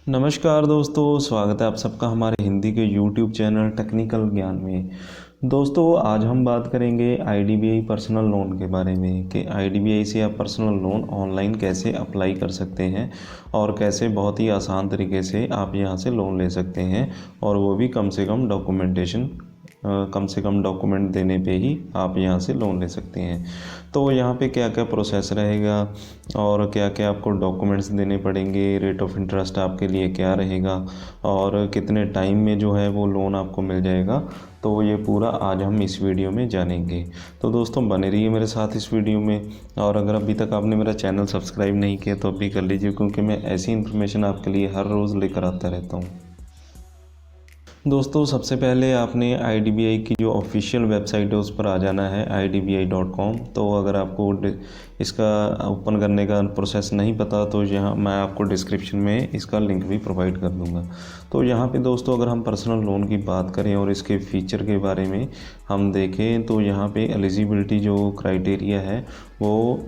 नमस्कार दोस्तों, स्वागत है आप सबका हमारे हिंदी के YouTube चैनल टेक्निकल ज्ञान में। दोस्तों, आज हम बात करेंगे IDBI पर्सनल लोन के बारे में कि IDBI से आप पर्सनल लोन ऑनलाइन कैसे अप्लाई कर सकते हैं और कैसे बहुत ही आसान तरीके से आप यहां से लोन ले सकते हैं, और वो भी कम से कम डॉक्यूमेंट देने पे ही आप यहां से लोन ले सकते हैं। तो यहाँ पे क्या क्या प्रोसेस रहेगा और क्या क्या आपको डॉक्यूमेंट्स देने पड़ेंगे, रेट ऑफ इंटरेस्ट आपके लिए क्या रहेगा और कितने टाइम में जो है वो लोन आपको मिल जाएगा, तो ये पूरा आज हम इस वीडियो में जानेंगे। तो दोस्तों, बने रहिए मेरे साथ इस वीडियो में। और अगर अभी तक आपने मेरा चैनल सब्सक्राइब नहीं किया तो अभी कर लीजिए, क्योंकि मैं ऐसी इन्फॉर्मेशन आपके लिए हर रोज़ लेकर आता रहता हूँ। दोस्तों, सबसे पहले आपने IDBI की जो ऑफिशियल वेबसाइट है उस पर आ जाना है idbi.com। तो अगर आपको इसका ओपन करने का प्रोसेस नहीं पता तो यहाँ मैं आपको डिस्क्रिप्शन में इसका लिंक भी प्रोवाइड कर दूँगा। तो यहाँ पे दोस्तों, अगर हम पर्सनल लोन की बात करें और इसके फ़ीचर के बारे में हम देखें तो यहाँ पे एलिजिबिलिटी जो क्राइटेरिया है वो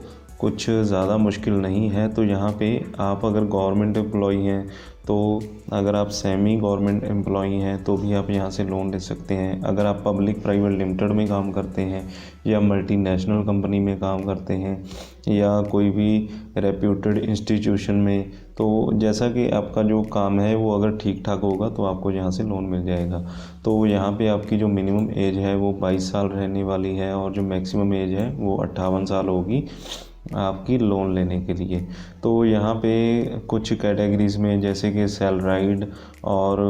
कुछ ज़्यादा मुश्किल नहीं है। तो यहाँ पे आप अगर गवर्नमेंट एम्प्लॉई हैं, तो अगर आप सेमी गवर्नमेंट एम्प्लॉई हैं तो भी आप यहाँ से लोन ले सकते हैं। अगर आप पब्लिक प्राइवेट लिमिटेड में काम करते हैं या मल्टीनेशनल कंपनी में काम करते हैं या कोई भी रेप्यूटेड इंस्टीट्यूशन में, तो जैसा कि आपका जो काम है वो अगर ठीक ठाक होगा तो आपको यहाँ से लोन मिल जाएगा। तो यहाँ पे आपकी जो मिनिमम एज है वो 22 साल रहने वाली है और जो मैक्सिमम एज है वो 58 साल होगी आपकी लोन लेने के लिए। तो यहाँ पे कुछ कैटेगरीज़ में जैसे कि सैलराइड और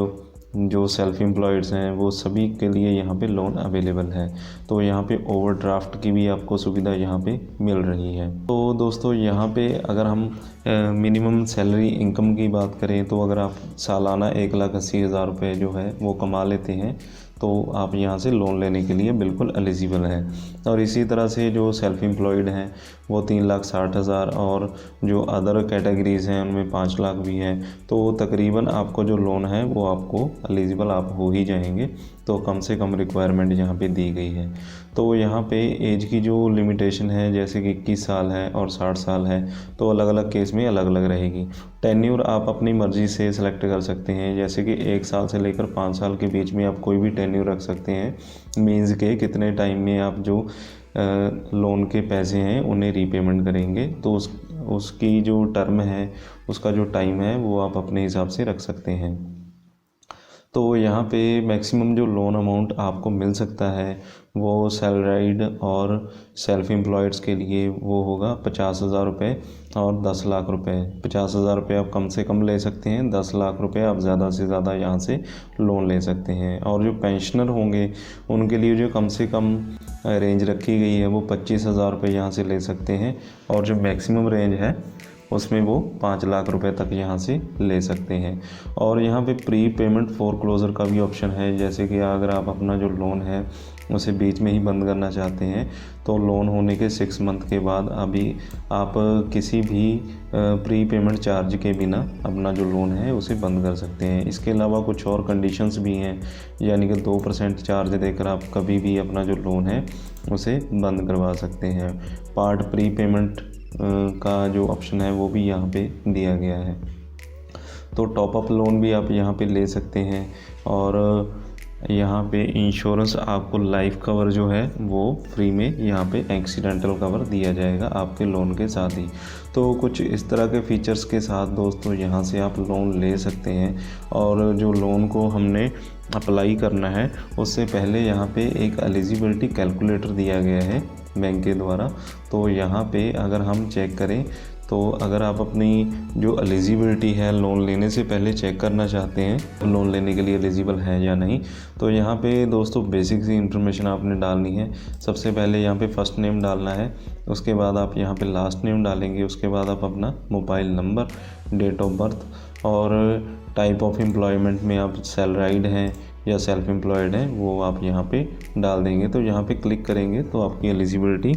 जो सेल्फ एम्प्लॉयड्स हैं वो सभी के लिए यहाँ पे लोन अवेलेबल है। तो यहाँ पे ओवरड्राफ्ट की भी आपको सुविधा यहाँ पे मिल रही है। तो दोस्तों, यहाँ पे अगर हम मिनिमम सैलरी इनकम की बात करें तो अगर आप सालाना 1,80,000 रुपये जो है वो कमा लेते हैं तो आप यहाँ से लोन लेने के लिए बिल्कुल एलिजिबल हैं। और इसी तरह से जो सेल्फ एम्प्लॉयड हैं वो 3,60,000 और जो अदर कैटेगरीज़ हैं उनमें 5 लाख भी हैं। तो तकरीबन आपको जो लोन है वो आपको एलिजिबल आप हो ही जाएंगे। तो कम से कम रिक्वायरमेंट यहाँ पे दी गई है। तो यहाँ पे एज की जो लिमिटेशन है जैसे कि 21 साल है और 60 साल है, तो अलग अलग केस में अलग अलग रहेगी। टेन्योर आप अपनी मर्ज़ी से सिलेक्ट कर सकते हैं, जैसे कि 1 साल से लेकर 5 साल के बीच में आप कोई भी टेन्योर रख सकते हैं। मीन्स के कितने टाइम में आप जो लोन के पैसे हैं उन्हें रीपेमेंट करेंगे, तो उसकी जो टर्म है, उसका जो टाइम है वो आप अपने हिसाब से रख सकते हैं। तो यहाँ पे मैक्सिमम जो लोन अमाउंट आपको मिल सकता है वो सैलराइड और सेल्फ एम्प्लॉयड्स के लिए वो होगा 50,000 रुपये और 10 लाख रुपए। 50,000 रुपये आप कम से कम ले सकते हैं, 10 लाख रुपए आप ज़्यादा से ज़्यादा यहाँ से लोन ले सकते हैं। और जो पेंशनर होंगे उनके लिए जो कम से कम रेंज रखी गई है वो 25,000 रुपये यहाँ से ले सकते हैं, और जो मैक्सिमम रेंज है उसमें वो 5 लाख रुपए तक यहाँ से ले सकते हैं। और यहाँ पे प्री पेमेंट फोरक्लोजर का भी ऑप्शन है, जैसे कि अगर आप अपना जो लोन है उसे बीच में ही बंद करना चाहते हैं तो लोन होने के 6 मंथ के बाद अभी आप किसी भी प्री पेमेंट चार्ज के बिना अपना जो लोन है उसे बंद कर सकते हैं। इसके अलावा कुछ और कंडीशंस भी हैं, यानी कि 2% चार्ज देकर आप कभी भी अपना जो लोन है उसे बंद करवा सकते हैं। पार्ट प्री पेमेंट का जो ऑप्शन है वो भी यहाँ पे दिया गया है। तो टॉप अप लोन भी आप यहाँ पे ले सकते हैं। और यहाँ पे इंश्योरेंस आपको लाइफ कवर जो है वो फ्री में यहाँ पे एक्सीडेंटल कवर दिया जाएगा आपके लोन के साथ ही। तो कुछ इस तरह के फीचर्स के साथ दोस्तों यहाँ से आप लोन ले सकते हैं। और जो लोन को हमने अप्लाई करना है उससे पहले यहाँ पे एक एलिजिबिलिटी कैलकुलेटर दिया गया है बैंक के द्वारा। तो यहाँ पे अगर हम चेक करें तो अगर आप अपनी जो एलिजिबिलिटी है लोन लेने से पहले चेक करना चाहते हैं लोन लेने के लिए एलिजिबल है या नहीं, तो यहाँ पे दोस्तों बेसिक सी इंफॉर्मेशन आपने डालनी है। सबसे पहले यहाँ पे फर्स्ट नेम डालना है, उसके बाद आप यहाँ पे लास्ट नेम डालेंगे, उसके बाद आप अपना mobile number, date of birth और टाइप ऑफ एम्प्लॉयमेंट में आप सैलराइड हैं या सेल्फ एम्प्लॉयड हैं वो आप यहाँ पे डाल देंगे। तो यहाँ पे क्लिक करेंगे तो आपकी एलिजिबिलिटी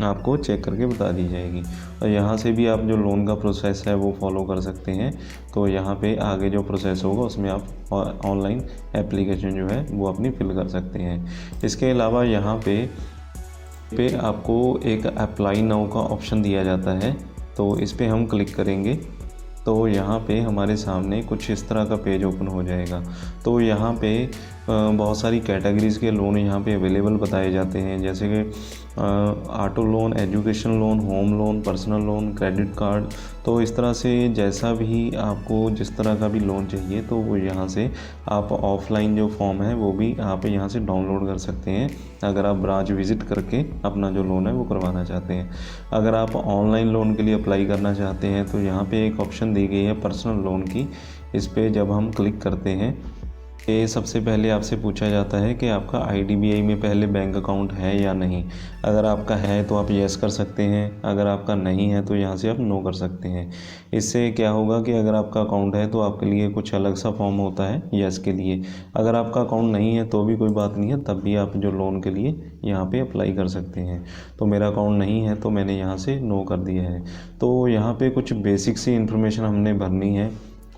आपको चेक करके बता दी जाएगी। और यहाँ से भी आप जो लोन का प्रोसेस है वो फॉलो कर सकते हैं। तो यहाँ पे आगे जो प्रोसेस होगा उसमें आप ऑनलाइन एप्लीकेशन जो है वो अपनी फिल कर सकते हैं। इसके अलावा यहाँ पे आपको एक अप्लाई नाउ का ऑप्शन दिया जाता है, तो इस पर हम क्लिक करेंगे तो यहाँ पे हमारे सामने कुछ इस तरह का पेज ओपन हो जाएगा। तो यहाँ पे बहुत सारी कैटेगरीज़ के लोन यहाँ पे अवेलेबल बताए जाते हैं, जैसे कि auto loan, education loan, home loan, personal loan, credit card. तो इस तरह से जैसा भी आपको जिस तरह का भी लोन चाहिए तो वो यहाँ से आप ऑफलाइन जो फॉर्म है वो भी आप यहाँ से डाउनलोड कर सकते हैं, अगर आप ब्रांच विज़िट करके अपना जो लोन है वो करवाना चाहते हैं। अगर आप ऑनलाइन लोन के लिए अप्लाई करना चाहते हैं तो यहाँ पे एक ऑप्शन दी गई है पर्सनल लोन की। इस पर जब हम क्लिक करते हैं, ये सबसे पहले आपसे पूछा जाता है कि आपका IDBI में पहले बैंक अकाउंट है या नहीं। अगर आपका है तो आप येस कर सकते हैं, अगर आपका नहीं है तो यहाँ से आप नो कर सकते हैं। इससे क्या होगा कि अगर आपका अकाउंट है तो आपके लिए कुछ अलग सा फॉर्म होता है येस के लिए। अगर आपका अकाउंट नहीं है तो भी कोई बात नहीं है, तब भी आप जो लोन के लिए यहाँ पे अप्लाई कर सकते हैं। तो मेरा अकाउंट नहीं है तो मैंने यहाँ से नो कर दिया है। तो यहाँ पे कुछ बेसिक सी इन्फॉर्मेशन हमने भरनी है।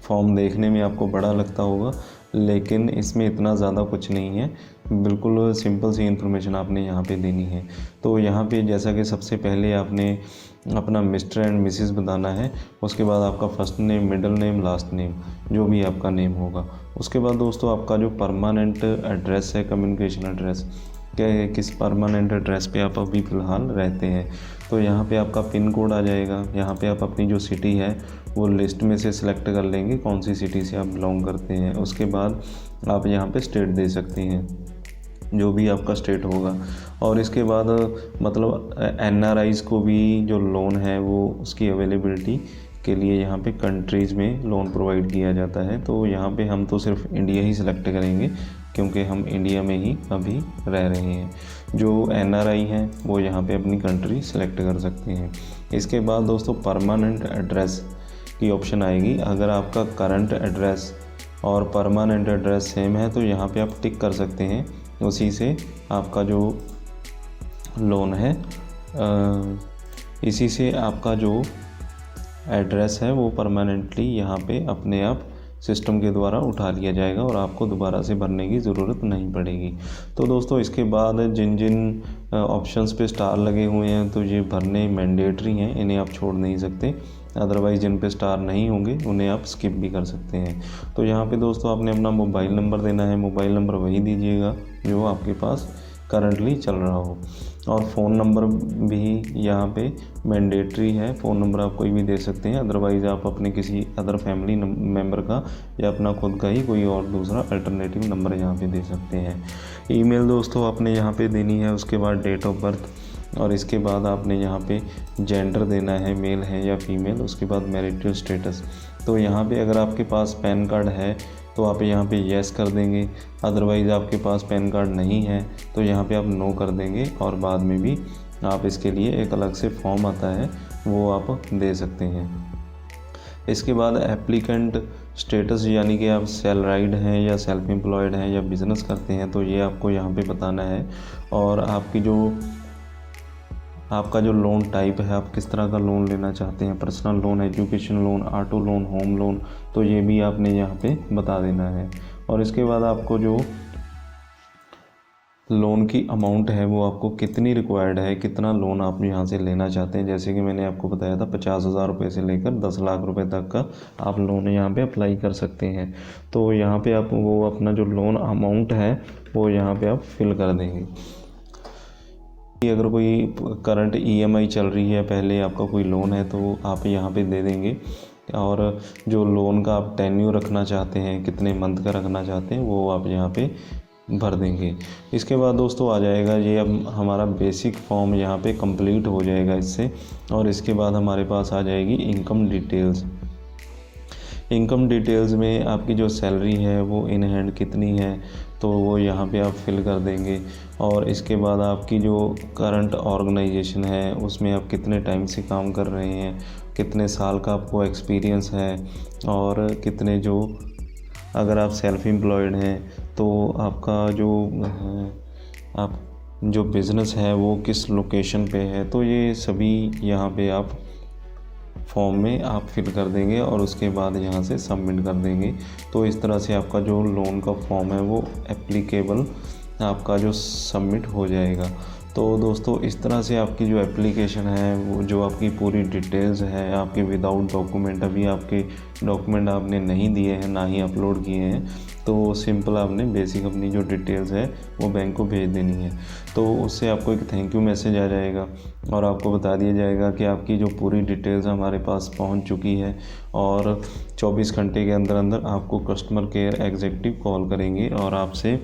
फॉर्म देखने में आपको बड़ा लगता होगा, लेकिन इसमें इतना ज़्यादा कुछ नहीं है, बिल्कुल सिंपल सी इन्फॉर्मेशन आपने यहाँ पे देनी है। तो यहाँ पे जैसा कि सबसे पहले आपने अपना मिस्टर एंड मिसेस बताना है, उसके बाद आपका first name, middle name, last name, जो भी आपका नेम होगा। उसके बाद दोस्तों आपका जो परमानेंट एड्रेस है, कम्युनिकेशन एड्रेस, क्या किस परमानेंट एड्रेस पे आप अभी फ़िलहाल रहते हैं, तो यहाँ पे आपका पिन कोड आ जाएगा। यहाँ पे आप अपनी जो सिटी है वो लिस्ट में से सिलेक्ट कर लेंगे, कौन सी सिटी से आप बिलोंग करते हैं। उसके बाद आप यहाँ पे स्टेट दे सकते हैं, जो भी आपका स्टेट होगा। और इसके बाद मतलब NRIs को भी जो लोन है वो उसकी अवेलेबिलिटी के लिए यहाँ पे कंट्रीज़ में लोन प्रोवाइड किया जाता है। तो यहाँ पे हम तो सिर्फ इंडिया ही सिलेक्ट करेंगे, क्योंकि हम इंडिया में ही अभी रह रहे हैं। जो NRI हैं वो यहाँ पे अपनी कंट्री सिलेक्ट कर सकते हैं। इसके बाद दोस्तों परमानेंट एड्रेस की ऑप्शन आएगी। अगर आपका करंट एड्रेस और परमानेंट एड्रेस सेम है तो यहाँ पे आप टिक कर सकते हैं, उसी से आपका जो लोन है इसी से आपका जो एड्रेस है वो परमानेंटली यहाँ पे अपने आप सिस्टम के द्वारा उठा लिया जाएगा और आपको दोबारा से भरने की ज़रूरत नहीं पड़ेगी। तो दोस्तों इसके बाद जिन जिन ऑप्शंस पे स्टार लगे हुए हैं तो ये भरने मैंडेटरी हैं, इन्हें आप छोड़ नहीं सकते। अदरवाइज़ जिन पे स्टार नहीं होंगे उन्हें आप स्किप भी कर सकते हैं। तो यहाँ पे दोस्तों आपने अपना मोबाइल नंबर देना है। मोबाइल नंबर वही दीजिएगा जो आपके पास करंटली चल रहा हो, और फ़ोन नंबर भी यहाँ पे मैंडेटरी है। फ़ोन नंबर आप कोई भी दे सकते हैं, अदरवाइज़ आप अपने किसी अदर फैमिली मेम्बर का या अपना खुद का ही कोई और दूसरा अल्टरनेटिव नंबर यहाँ पे दे सकते हैं। ईमेल दोस्तों आपने यहाँ पे देनी है, उसके बाद डेट ऑफ बर्थ, और इसके बाद आपने यहाँ पे जेंडर देना है, मेल है या फीमेल। उसके बाद मैरिटल स्टेटस। तो यहाँ पे अगर आपके पास पैन कार्ड है तो आप यहाँ पे येस कर देंगे, अदरवाइज़ आपके पास पैन कार्ड नहीं है तो यहाँ पे आप नो कर देंगे, और बाद में भी आप इसके लिए एक अलग से फॉर्म आता है वो आप दे सकते हैं। इसके बाद एप्लीकेंट स्टेटस, यानी कि आप सैलराइड हैं या सेल्फ एम्प्लॉयड हैं या बिज़नेस करते हैं, तो ये आपको यहाँ पे बताना है। और आपका जो लोन टाइप है, आप किस तरह का लोन लेना चाहते हैं, personal loan, education loan, auto loan, home loan, तो ये भी आपने यहाँ पे बता देना है। और इसके बाद आपको जो लोन की अमाउंट है वो आपको कितनी रिक्वायर्ड है, कितना लोन आप यहाँ से लेना चाहते हैं। जैसे कि मैंने आपको बताया था 50,000 रुपये से लेकर 10 लाख रुपए तक का आप लोन यहाँ पे अप्लाई कर सकते हैं। तो यहाँ पे आप वो अपना जो लोन अमाउंट है वो यहाँ पे आप फिल कर देंगे। अगर कोई करंट EMI चल रही है, पहले आपका कोई लोन है, तो आप यहाँ पे दे देंगे। और जो लोन का आप टेन्यूर रखना चाहते हैं, कितने मंथ का रखना चाहते हैं, वो आप यहाँ पे भर देंगे। इसके बाद दोस्तों आ जाएगा ये अब हमारा बेसिक फॉर्म यहाँ पे कंप्लीट हो जाएगा इससे। और इसके बाद हमारे पास आ जाएगी इनकम डिटेल्स। इनकम डिटेल्स में आपकी जो सैलरी है वो इन हैंड कितनी है, तो वो यहाँ पे आप फिल कर देंगे। और इसके बाद आपकी जो करंट ऑर्गेनाइजेशन है उसमें आप कितने टाइम से काम कर रहे हैं, कितने साल का आपको एक्सपीरियंस है, और कितने जो अगर आप सेल्फ एम्प्लॉयड हैं तो आपका जो बिज़नेस है वो किस लोकेशन पे है, तो ये सभी यहाँ पे आप फॉर्म में आप फिल कर देंगे और उसके बाद यहाँ से सबमिट कर देंगे। तो इस तरह से आपका जो लोन का फॉर्म है वो एप्लीकेबल आपका जो सबमिट हो जाएगा। तो दोस्तों इस तरह से आपकी जो एप्लीकेशन है, वो जो आपकी पूरी डिटेल्स है आपके विदाउट डॉक्यूमेंट, अभी आपके डॉक्यूमेंट आपने नहीं दिए हैं, ना ही अपलोड किए हैं, तो सिंपल आपने बेसिक अपनी जो डिटेल्स है वो बैंक को भेज देनी है। तो उससे आपको एक थैंक यू मैसेज आ जाएगा और आपको बता दिया जाएगा कि आपकी जो पूरी डिटेल्स हमारे पास पहुंच चुकी है, और 24 घंटे के अंदर अंदर आपको कस्टमर केयर एग्जीक्यूटिव कॉल करेंगे और आपसे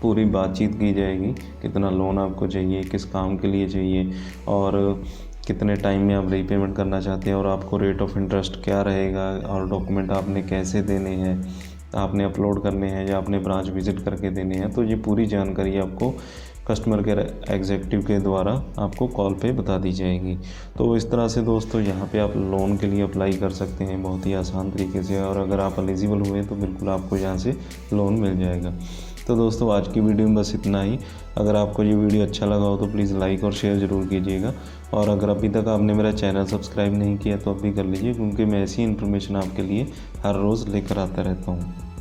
पूरी बातचीत की जाएगी, कितना लोन आपको चाहिए, किस काम के लिए चाहिए, और कितने टाइम में आप रीपेमेंट करना चाहते हैं, और आपको रेट ऑफ इंटरेस्ट क्या रहेगा, और डॉक्यूमेंट आपने कैसे देने हैं, आपने अपलोड करने हैं या आपने ब्रांच विज़िट करके देने हैं। तो ये पूरी जानकारी आपको कस्टमर केयर एग्जीक्यूटिव के द्वारा आपको कॉल पे बता दी जाएगी। तो इस तरह से दोस्तों यहाँ पे आप लोन के लिए अप्लाई कर सकते हैं बहुत ही आसान तरीके से, और अगर आप एलिजिबल हुए तो बिल्कुल आपको यहाँ से लोन मिल जाएगा। तो दोस्तों आज की वीडियो में बस इतना ही। अगर आपको ये वीडियो अच्छा लगा हो तो प्लीज़ लाइक और शेयर ज़रूर कीजिएगा, और अगर अभी तक आपने मेरा चैनल सब्सक्राइब नहीं किया तो अभी कर लीजिए, क्योंकि मैं ऐसी इन्फॉर्मेशन आपके लिए हर रोज़ लेकर आता रहता हूँ।